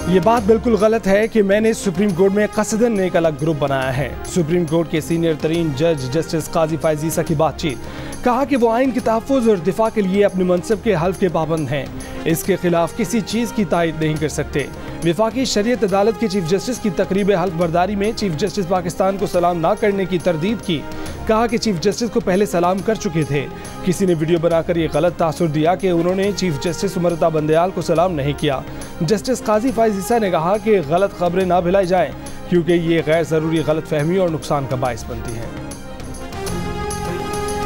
ये बात बिल्कुल गलत है कि मैंने सुप्रीम कोर्ट में कसदन एक अलग ग्रुप बनाया है। सुप्रीम कोर्ट के सीनियर तरीन जज जस्टिस काजी फायज ईसा की बातचीत, कहा कि वो आइन के तहफ़्फ़ुज़ और दिफा के लिए अपने मनसब के हल्फ के पाबंद हैं, इसके खिलाफ किसी चीज़ की तायद नहीं कर सकते। विफाकी शरीयत अदालत के चीफ जस्टिस की तकरीब हल्फ बर्दारी में चीफ जस्टिस पाकिस्तान को सलाम न करने की तरदीद की, कहा कि चीफ जस्टिस को पहले सलाम कर चुके थे। किसी ने वीडियो बनाकर ये गलत तासुर दिया कि उन्होंने चीफ जस्टिस उमर बंदयाल को सलाम नहीं किया। जस्टिस काजी फायज ईसा ने कहा कि गलत खबरें ना फैलाई जाएं, क्योंकि ये गैर ज़रूरी गलत फहमी और नुकसान का बाइस बनती हैं।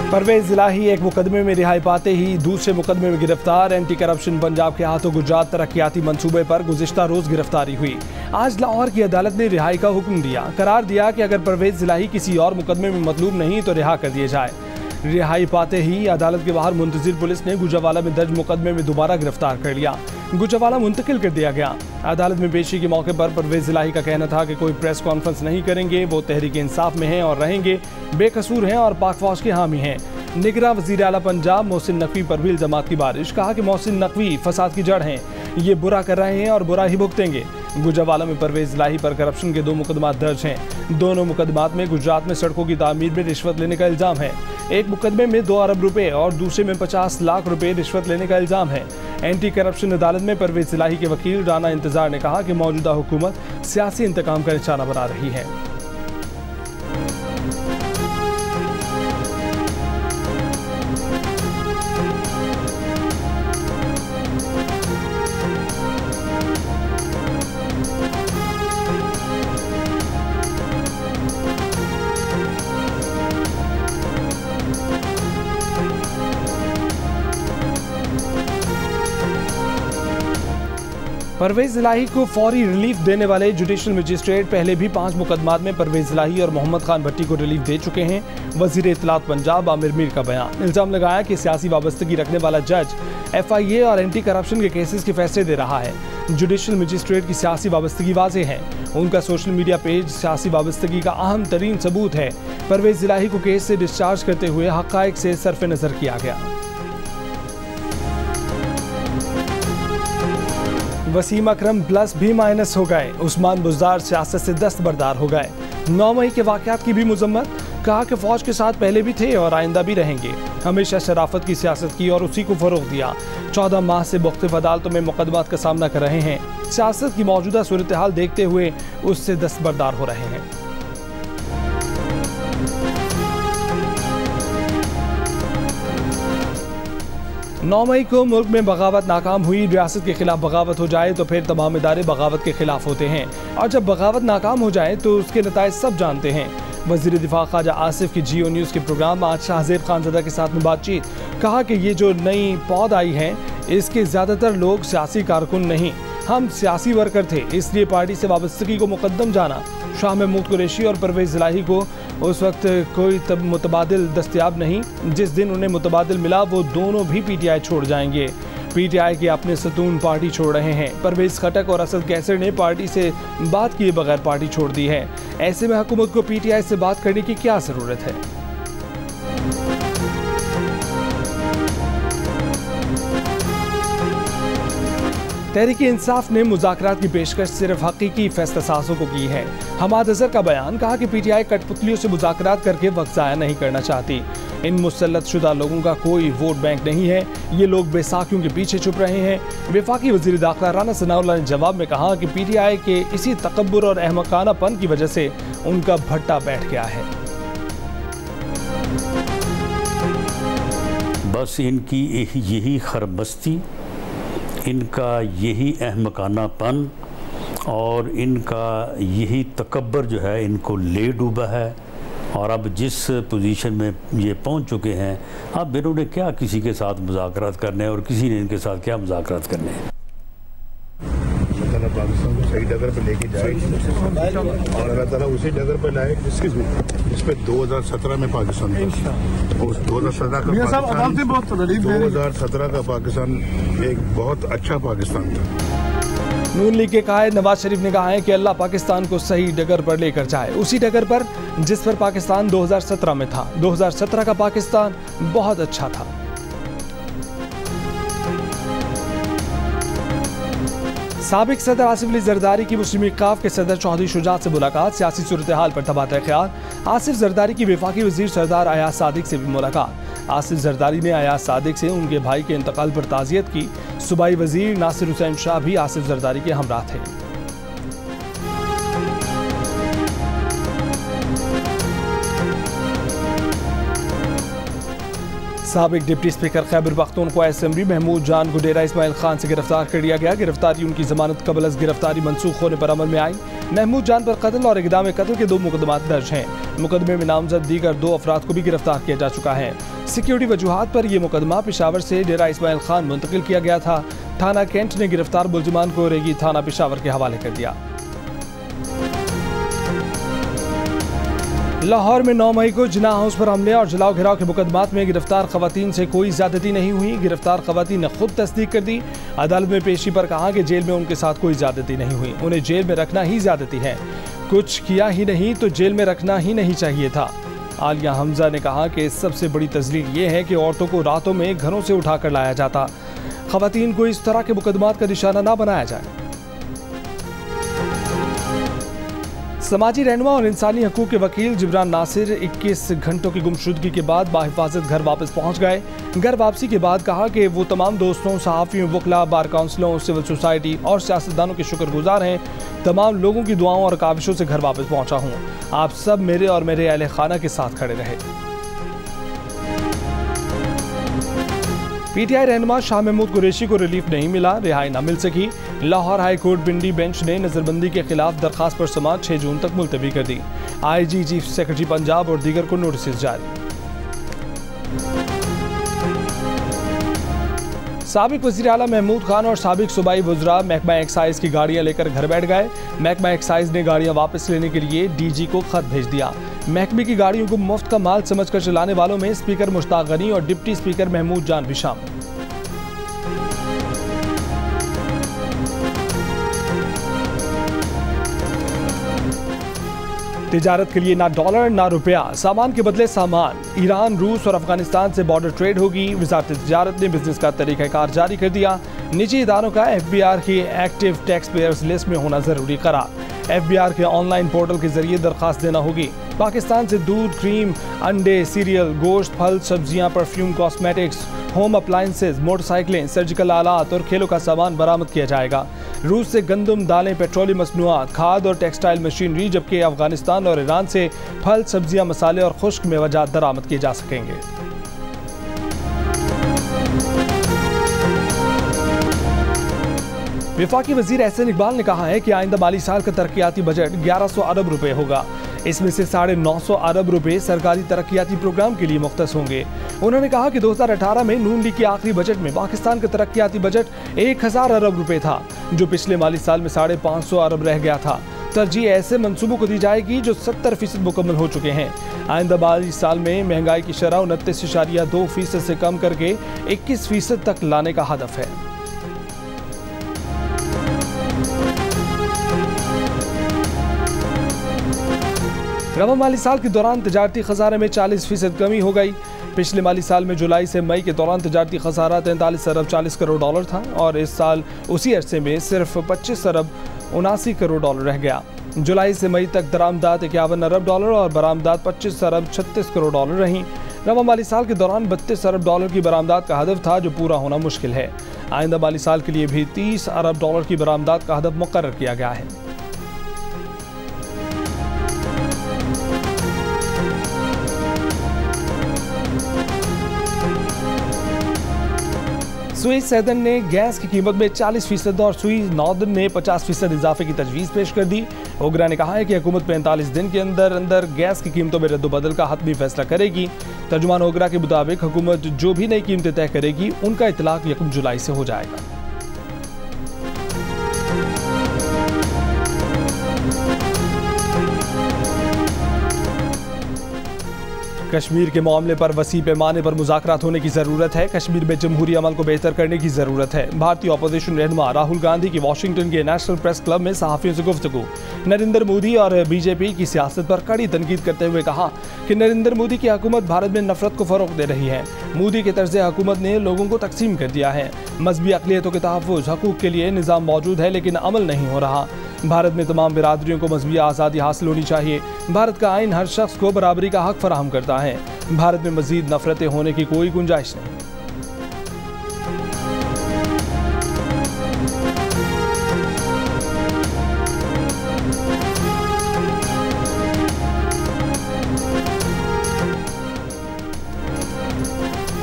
परवेज इलाही एक मुकदमे में रिहाई पाते ही दूसरे मुकदमे में गिरफ्तार। एंटी करप्शन पंजाब के हाथों गुजरात तरक्याती मंसूबे पर गुज़िश्ता रोज गिरफ्तारी हुई। आज लाहौर की अदालत ने रिहाई का हुक्म दिया, करार दिया कि अगर परवेज इलाही किसी और मुकदमे में मतलूब नहीं तो रिहा कर दिए जाए। रिहाई पाते ही अदालत के बाहर मुंतजिर पुलिस ने गुजरावाला में दर्ज मुकदमे में दोबारा गिरफ्तार कर लिया। गुजरावाला मुंतकिल कर दिया गया। अदालत में पेशी के मौके पर परवेज इलाही का कहना था कि कोई प्रेस कॉन्फ्रेंस नहीं करेंगे, वो तहरीक इंसाफ में हैं और रहेंगे, बेकसूर हैं और पाक फौज के हामी हैं। निगरां वज़ीर आला पंजाब मोहसिन नकवी पर भी इल्ज़ामात की बारिश, कहा कि मोहसिन नकवी फसाद की जड़ हैं, ये बुरा कर रहे हैं और बुरा ही भुगतेंगे। गुजरावाला में परवेज इलाही पर करप्शन के 2 मुकदमात दर्ज हैं। दोनों मुकदमात में गुजरात में सड़कों की तामीर में रिश्वत लेने का इल्ज़ाम है। एक मुकदमे में 2 अरब रुपए और दूसरे में 50 लाख रुपए रिश्वत लेने का इल्ज़ाम है। एंटी करप्शन अदालत में परवेज इलाही के वकील राना इंतजार ने कहा कि मौजूदा हुकूमत सियासी इंतकाम का निशाना बना रही है। परवेज इलाही को फौरी रिलीफ देने वाले जुडिशल मजिस्ट्रेट पहले भी 5 मुकदमात में परवेज इलाही और मोहम्मद खान भट्टी को रिलीफ दे चुके हैं। वजीर इत्तलात पंजाब आमिर मीर का बयान, इल्जाम लगाया कि सियासी वाबस्तगी रखने वाला जज FIA और एंटी करप्शन के केसेस के फैसले दे रहा है। जुडिशल मजिस्ट्रेट की सियासी वाबस्तगी वाज़ेह है, उनका सोशल मीडिया पेज सियासी वाबस्तगी का अहम तरीन सबूत है। परवेज इलाही को केस से डिस्चार्ज करते हुए हक़ाइक़ से सरफ नज़र किया गया। वसीम अकरम प्लस भी माइनस हो गए। उस्मान बुज़दार सियासत से दस्तबरदार हो गए। 9 मई के वाक़यात की भी मुज़म्मत, कहा कि फ़ौज के साथ पहले भी थे और आइंदा भी रहेंगे। हमेशा शराफत की सियासत की और उसी को फ़रोग़ दिया। 14 माह से मुख्तलिफ अदालतों में मुकदमात का सामना कर रहे हैं। सियासत की मौजूदा सूरत हाल देखते हुए उससे दस्तबरदार हो रहे हैं। नौ मई को मुल्क में बगावत नाकाम हुई। रियासत के खिलाफ बगावत हो जाए तो फिर तमाम इदारे बगावत के खिलाफ होते हैं, और जब बगावत नाकाम हो जाए तो उसके नताइज सब जानते हैं। वज़ीर दिफा ख्वाजा आसिफ की जियो न्यूज़ के प्रोग्राम आज शाहज़ेब खानज़दा के साथ में बातचीत, कहा कि ये जो नई पौध आई है इसके ज़्यादातर लोग सियासी कारकुन नहीं, हम सियासी वर्कर थे, इसलिए पार्टी से वाबस्तगी को मुकद्दम जाना। शाह महमूद कुरैशी और परवेज इलाही को उस वक्त कोई तब मुतबादिल दस्तयाब नहीं, जिस दिन उन्हें मुतबादिल मिला वो दोनों भी PTI छोड़ जाएंगे। PTI के अपने सतून पार्टी छोड़ रहे हैं। परवेज खटक और असद कैसर ने पार्टी से बात किए बगैर पार्टी छोड़ दी है। ऐसे में हुकूमत को PTI से बात करने की क्या ज़रूरत है? तहरीक इंसाफ ने मुज़ाकरात की पेशकश सिर्फ हकीकी फैसला साज़ों को की है। हमाद अज़हर का बयान, कहा कि PTI कठपुतलियों से मुज़ाकरात करके वक्त ज़ाया नहीं करना चाहती। इन मुसल्लत शुदा लोगों का कोई वोट बैंक नहीं है, ये लोग बेसाखियों के पीछे छुप रहे हैं। वफाकी वज़ीर दाखिला राना सनाउल्लाह ने जवाब में कहा कि PTI के इसी तकब्बुर और अहमकानापन की वजह से उनका भट्टा बैठ गया है। बस इनकी यही खरबस्ती, इनका यही अहमकानापन और इनका यही तकब्बर जो है इनको ले डूबा है। और अब जिस पोजीशन में ये पहुंच चुके हैं, अब इन्होंने क्या किसी के साथ मुज़ाकरात करने हैं और किसी ने इनके साथ क्या मुज़ाकरात करने हैं। पाकिस्तान को सही डगर पर लेके जाए और अल्लाह ताला उसी डगर पर लाए जिस पे 2017 में पाकिस्तान उस 2017 का पाकिस्तान एक बहुत अच्छा पाकिस्तान था। नून लीग के कायद नवाज शरीफ ने कहा है कि अल्लाह पाकिस्तान को सही डगर पर लेकर जाए, उसी डगर पर जिस पर पाकिस्तान 2017 में था। 2017 का पाकिस्तान बहुत अच्छा था। साबिक सदर आसिफ अली जरदारी की मुस्लिम लीग के सदर चौधरी शुजात से मुलाकात, सियासी सूरत हाल पर तबादला ख्याल। आसिफ जरदारी की वफाकी वजीर सरदार अयाज सादिक से भी मुलाकात। आसिफ जरदारी ने अयाज सादिक से उनके भाई के इंतकाल पर ताज़ियत की। सूबाई वजीर नासिर हुसैन शाह भी आसिफ जरदारी के हमरा थे। साबिक deputy speaker Khyber Pakhtunkhwa assembly Mahmood Jan को डेरा इस्माइल खान से गिरफ्तार कर लिया गया। गिरफ्तारी उनकी जमानत कबल अज़ गिरफ्तारी मनसूख होने पर अमल में आई। महमूद जान पर कत्ल और इक़दाम कत्ल के 2 मुकदमात दर्ज हैं। मुकदमे में नामजद दीगर 2 अफराद को भी गिरफ्तार किया जा चुका है। सिक्योरिटी वजूहात पर यह मुकदमा पेशावर से डेरा इस्माइल खान मुंतकिल किया गया था। थाना कैंट ने गिरफ्तार मुलजिमान को रेगी थाना पेशावर के हवाले कर दिया। लाहौर में 9 मई को जिना हाउस पर हमले और जलाओ घिराव के मुकदमात में गिरफ्तार खवातीन से कोई ज्यादती नहीं हुई। गिरफ्तार खवातीन ने खुद तस्दीक कर दी। अदालत में पेशी पर कहा कि जेल में उनके साथ कोई ज्यादती नहीं हुई, उन्हें जेल में रखना ही ज्यादती है। कुछ किया ही नहीं तो जेल में रखना ही नहीं चाहिए था। आलिया हमजा ने कहा कि सबसे बड़ी तजलील ये है कि औरतों को रातों में घरों से उठाकर लाया जाता। खवातीन को इस तरह के मुकदमात का निशाना ना बनाया जाए। समाजी रहनुमा और इंसानी हकूक़ के वकील जिब्रान नासिर 21 घंटों की गुमशुदगी के बाद बाहिफाजत घर वापस पहुंच गए। घर वापसी के बाद कहा कि वो तमाम दोस्तों, सहाफ़ियों, वकला, बार काउंसलों, सिविल सोसाइटी और सियासतदानों के शुक्रगुजार हैं। तमाम लोगों की दुआओं और काविशों से घर वापस पहुंचा हूँ। आप सब मेरे और मेरे अहले खाना के साथ खड़े रहे। पीटीआई रहनुमा शाह महमूद कुरैशी को रिलीफ नहीं मिला, रिहाई न मिल सकी। लाहौर हाई कोर्ट पिंडी बेंच ने नजरबंदी के खिलाफ दरखास्त पर समाअत 6 जून तक मुलतवी कर दी। आईजी, चीफ सेक्रेटरी पंजाब और दीगर को नोटिस जारी। साबिक वज़ीर आला महमूद खान और साबिक सूबाई वज़रा महकमा एक्साइज की गाड़ियां लेकर घर बैठ गए। महकमा एक्साइज ने गाड़ियां वापस लेने के लिए डीजी को खत भेज दिया। महकमे की गाड़ियों को मुफ्त का माल समझकर चलाने वालों में स्पीकर मुश्ताक गनी और डिप्टी स्पीकर महमूद जान भी शामिल। तिजारत के लिए ना डॉलर ना रुपया, सामान के बदले सामान। ईरान, रूस और अफगानिस्तान से बॉर्डर ट्रेड होगी। वजारत तिजारत ने बिजनेस का तरीक़ाकार जारी कर दिया। निजी इदारों का FBR की एक्टिव टैक्स पेयर्स लिस्ट में होना जरूरी करार। FBR के ऑनलाइन पोर्टल के जरिए दरखास्त देना होगी। पाकिस्तान से दूध, क्रीम, अंडे, सीरियल, गोश्त, फल, सब्जियां, परफ्यूम, कॉस्मेटिक्स, होम अप्लायंसेज, मोटरसाइकिलें, सर्जिकल आलात और खेलों का सामान बरामद किया जाएगा। रूस से गंदम, दालें, पेट्रोलियम मसनूआत, खाद और टेक्सटाइल मशीनरी, जबकि अफगानिस्तान और ईरान से फल, सब्जियां, मसाले और खुश्क मेवाजात दरामद किए जा सकेंगे। वफाकी वजीर एहसन इकबाल ने कहा है कि आइंदा माली साल का तरक्याती बजट 1100 अरब रुपए होगा। इसमें से 950 अरब रुपए सरकारी तरक्याती प्रोग्राम के लिए मुख्तस होंगे। उन्होंने कहा कि 2018 में नून लीग के आखिरी बजट में पाकिस्तान का तरक्याती बजट 1000 अरब रुपए था, जो पिछले माली साल में 550 अरब रह गया था। तरजीह ऐसे मंसूबों को दी जाएगी जो 70% मुकम्मल हो चुके हैं। आइंदा माली साल में महंगाई की शरह 29.2% से कम करके 21% तक लाने का हदफ है। रवा माली साल के दौरान तजारती खसारे में 40% कमी हो गई। पिछले माली साल में जुलाई से मई के दौरान तजारती खसारा 43 अरब 40 करोड़ डॉलर था और इस साल उसी अरसे में सिर्फ 25 अरब 79 करोड़ डॉलर रह गया। जुलाई से मई तक दरामदात 51 अरब डॉलर और बरामदात 25 अरब 36 करोड़ डॉलर रहीं। रवा माली साल के दौरान 32 अरब डॉलर की बरामदात का हदफ था, जो पूरा होना मुश्किल है। आइंदा माली साल के लिए भी 30 अरब डॉलर की बरामदात का हदफ मुकर्रर किया गया है। सुई सदन ने गैस की कीमत में 40% और सुई नॉर्दर्न ने 50% इजाफे की तजवीज़ पेश कर दी। ओगरा ने कहा है कि हुकूमत 45 दिन के अंदर अंदर गैस की कीमतों में रद्दबदल का हतमी फैसला करेगी। तर्जुमान ओगरा के मुताबिक हुकूमत जो भी नई कीमतें तय करेगी उनका इतलाक 1 जुलाई से हो जाएगा। कश्मीर के मामले पर वसी पैमाने पर मुज़ाकरात होने की ज़रूरत है। कश्मीर में जमहूरी अमल को बेहतर करने की ज़रूरत है। भारतीय अपोजिशन रहनुमा राहुल गांधी की वाशिंगटन के नेशनल प्रेस क्लब में सहाफ़ियों से गुफ्तगू। नरेंद्र मोदी और बीजेपी की सियासत पर कड़ी तनकीद करते हुए कहा कि नरेंद्र मोदी की हुकूमत भारत में नफरत को फ़रोग़ दे रही है। मोदी के तर्ज़ हुकूमत ने लोगों को तकसीम कर दिया है। मजहबी अक़लियतों के तहफ़्फ़ुज़ हकूक़ के लिए निज़ाम मौजूद है, लेकिन अमल नहीं हो रहा। भारत में तमाम बिरादरियों को मजहबी आज़ादी हासिल होनी चाहिए। भारत का आइन हर शख्स को बराबरी का हक फराहम करता है। भारत में मज़ीद नफरतें होने की कोई गुंजाइश नहीं।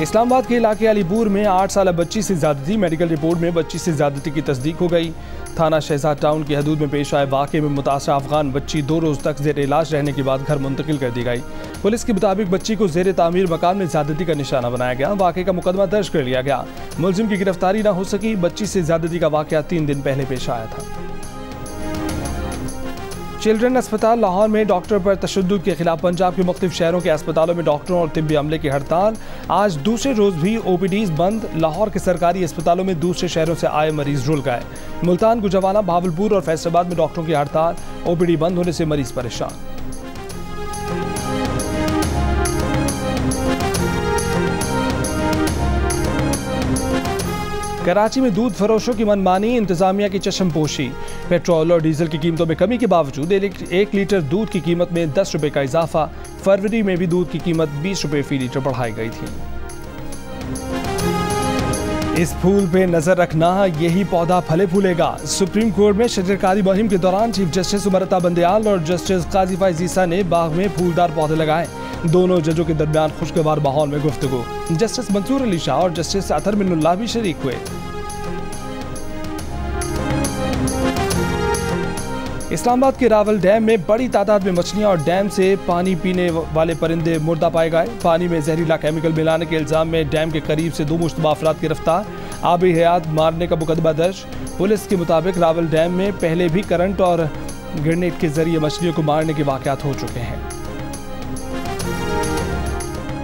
इस्लामाबाद के इलाके अलीपुर में 8 साल बच्ची से ज़्यादती। मेडिकल रिपोर्ट में बच्ची से ज़्यादती की तस्दीक हो गई। थाना शहजाद टाउन की हदूद में पेश आए वाक़े में मुतासरा अफगान बच्ची 2 रोज़ तक ज़ेर इलाज रहने के बाद घर मुंतकिल कर दी गई। पुलिस के मुताबिक बच्ची को ज़ेर तामीर मकान में ज़्यादती का निशाना बनाया गया। वाक़े का मुकदमा दर्ज कर लिया गया। मुलजिम की गिरफ्तारी न हो सकी। बच्ची से ज़्यादती का वाक़या 3 दिन पहले पेश आया था। चिल्ड्रन अस्पताल लाहौर में डॉक्टर पर तशद्दुद के खिलाफ पंजाब के मुख्तलिफ शहरों के अस्पतालों में डॉक्टरों और तिब्बी अमले की हड़ताल। आज दूसरे रोज भी ओपीडीज बंद। लाहौर के सरकारी अस्पतालों में दूसरे शहरों से आए मरीज रुल गए। मुल्तान, गुजरावाला, भावलपुर और फैसलाबाद में डॉक्टरों की हड़ताल। ओपीडी बंद होने से मरीज परेशान। कराची में दूध फरोशों की मनमानी, इंतजामिया की चश्मपोशी। पेट्रोल और डीजल की कीमतों में कमी के बावजूद 1 लीटर दूध की कीमत में 10 रुपए का इजाफा। फरवरी में भी दूध की कीमत 20 रुपए फी लीटर बढ़ाई गई थी। इस फूल पे नजर रखना, यही पौधा फले फूलेगा। सुप्रीम कोर्ट में शजरकारी मुहिम के दौरान चीफ जस्टिस उमरता बंदयाल और जस्टिस काजी फैज ईसा ने बाग में फूलदार पौधे लगाए। दोनों जजों के दरमियान खुशगवार माहौल में गुफ्तगू। जस्टिस मंसूर अली शाह और जस्टिस अतर मिनुल्लाह भी शरीक हुए। इस्लामाबाद के रावल डैम में बड़ी तादाद में मछलियां और डैम से पानी पीने वाले परिंदे मुर्दा पाए गए। पानी में जहरीला केमिकल मिलाने के इल्जाम में डैम के करीब से 2 मुश्तबा अफराद गिरफ्तार। आबी हयात मारने का मुकदमा दर्ज। पुलिस के मुताबिक रावल डैम में पहले भी करंट और ग्रेनेड के जरिए मछलियों को मारने के वाकयात हो चुके हैं।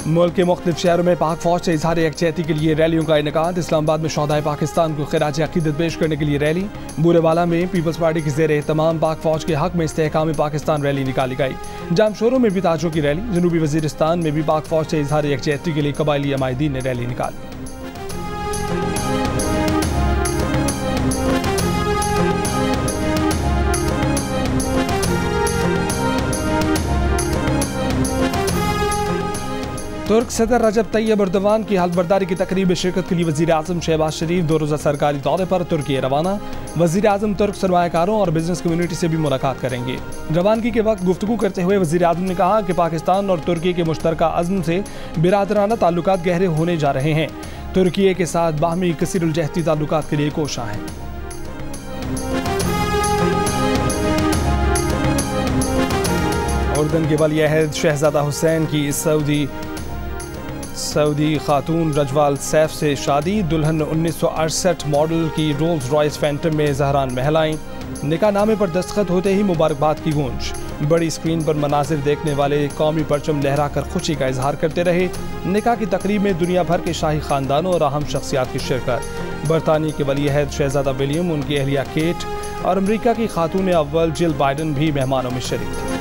मुल्क के मुख्तलिफ शहरों में पाक फौज से इजहार यकजहती के लिए रैलियों का इनेकाद। इस्लामाबाद में शोहदाए पाकिस्तान को खिराज अकीदत पेश करने के लिए रैली। बूरेवाला में पीपल्स पार्टी की ज़ेर एहतमाम पाक फौज के हक में इस्तेहकाम पाकिस्तान रैली निकाली गई। जामशोरों में भी ताजों की रैली। जनूबी वजीरिस्तान में भी पाक फौज से इजहार यकजहती के लिए कबायली अमायदीन ने रैली निकाली। तुर्क सदर रजब तैयब एर्दोगान की हल्फबर्दारी की तकरीब में शिरकत के लिए वज़ीर आज़म शहबाज शरीफ 2 रोज़ा सरकारी दौरे पर तुर्की रवाना। वज़ीर आज़म तुर्क सरमायाकारों और बिजनेस कम्युनिटी से भी मुलाकात करेंगे। रवानगी के वक्त गुफ्तगू करते हुए वज़ीर आज़म ने कहा कि पाकिस्तान और तुर्की के मुश्तरका अज़्म से बिरादराना ताल्लुकात गहरे होने जा रहे हैं। तुर्की के साथ बाहमी कसीरुल-जहती ताल्लुकात के लिए कोशा है। उर्दन के वली अहद शहजादा हुसैन की सऊदी खातून रजवाल सैफ से शादी। दुल्हन 1968 मॉडल की रोल्स रॉयस फैंटम में जहरान महल आई। निकाह नामे पर दस्तखत होते ही मुबारकबाद की गूंज। बड़ी स्क्रीन पर मनाजिर देखने वाले कौमी परचम लहराकर खुशी का इजहार करते रहे। निकाह की तकरीब में दुनिया भर के शाही खानदानों और अहम शख्सियात की शिरकत। बरतानिया के वली अहद शहजादा विलियम, उनकी अहलिया केट और अमरीका की खातून अव्वल जिल बाइडन भी मेहमानों में शरीक थे।